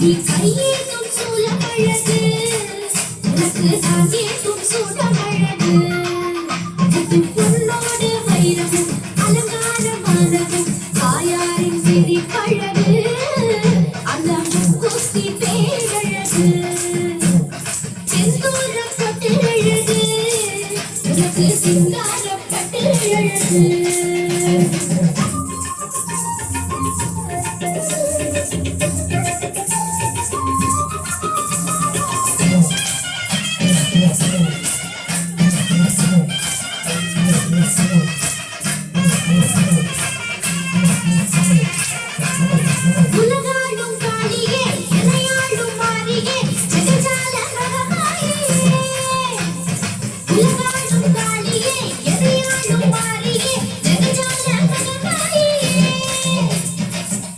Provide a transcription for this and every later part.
நீ கையேந்தும் சூலமழகு உனக்கு சாகேந்தும் சூடமழகு பொன்னோடு வைரமும் அலங்காரமானதும் தாயாரின் சிறி பழகு அந்த முக்குஸ்தி பேரழகு செந்தூரம் பட்டு அழகு உனக்கு சிங்காரம் பட்டு அழகு உலகாளும் காளியே எனையாளும் மாரியே ஜெகஜால மகமாயே உலகாளும் காளியே எனையாளும் மாரியே ஜெகஜால மகமாயே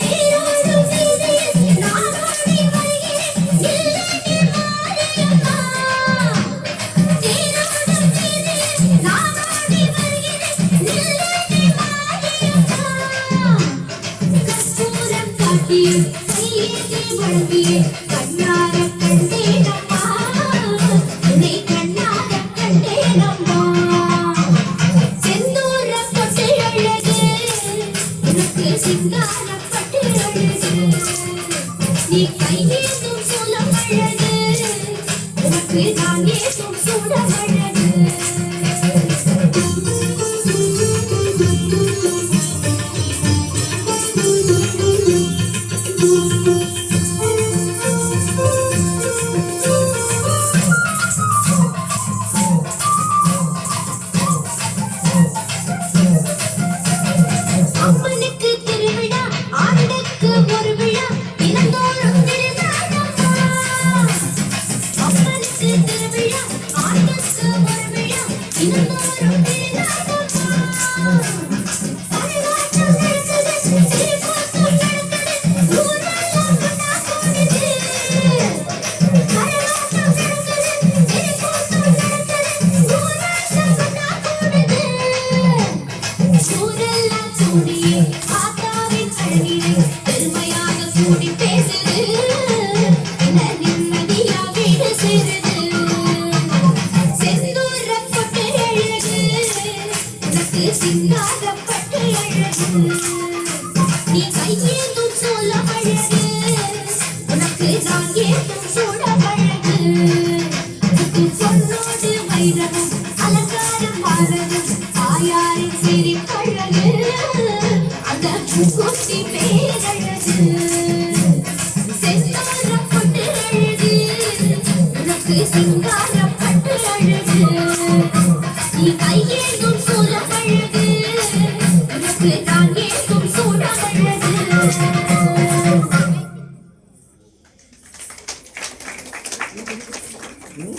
தேரோடும் வீதியில் நானோடி வருகிறேன் இல்லையே மாரியம்மா தேரோடும் வீதியில் நானோடி வருகிறேன் இல்லையே மாரியம்மா கஸ்தூரம் காட்டியே கையேந்தி வழங்கியே கண்ணார கண்டேனம்மா உன்னை கண்ணார கண்டேனம்மா செந்தூரம் பட்டு அழகு உனக்கு சிங்காரம் பட்டு அழகு நீ கையேந்தும் சூலம் அழகு உனக்கு நான் ஏந்தும் சூடம் அழகு அம்மனுக்கு திருவிழா ஆண்டுக்கு ஒரு விழா தினந்தோறும் திருநாளம்மா அம்மனுக்கு திருவிழா ஆண்டுக்கு ஒரு விழா தினந்தோறும் திருநாளம்மா பரவாட்டம் நடக்குது சிரிப்பாட்டம் நடக்குது ஊரெல்லாம் கொண்டா போடுது பரவாட்டம் நடக்குது சிரிப்பாட்டம் நடக்குது ஊரெல்லாம் கொண்டா போடுது சூரெல்லாம் சூடியே ஆத்தாவின் அழகிலே பெருமையாக கூடி பேசுது என்ன நிம்மதியா வீடு சேருது செந்தூரம் பட்டு அழகு உனக்கு சிங்காரம் பட்டு அழகு நீ கையேந்தும் சோளம் அழகு உனக்கு நான் ஏந்தும் சூடம் அழகு பொன்னோடு வைரமும் அலங்காரம் மாறதும் தாயாரின் சிறி பழகு அந்த முக்குத்தி பேரழகு செந்தாரம் பட்டு அழகு உனக்கு சிங்காரம் பட்டு அழகு நீ கையேந்தும்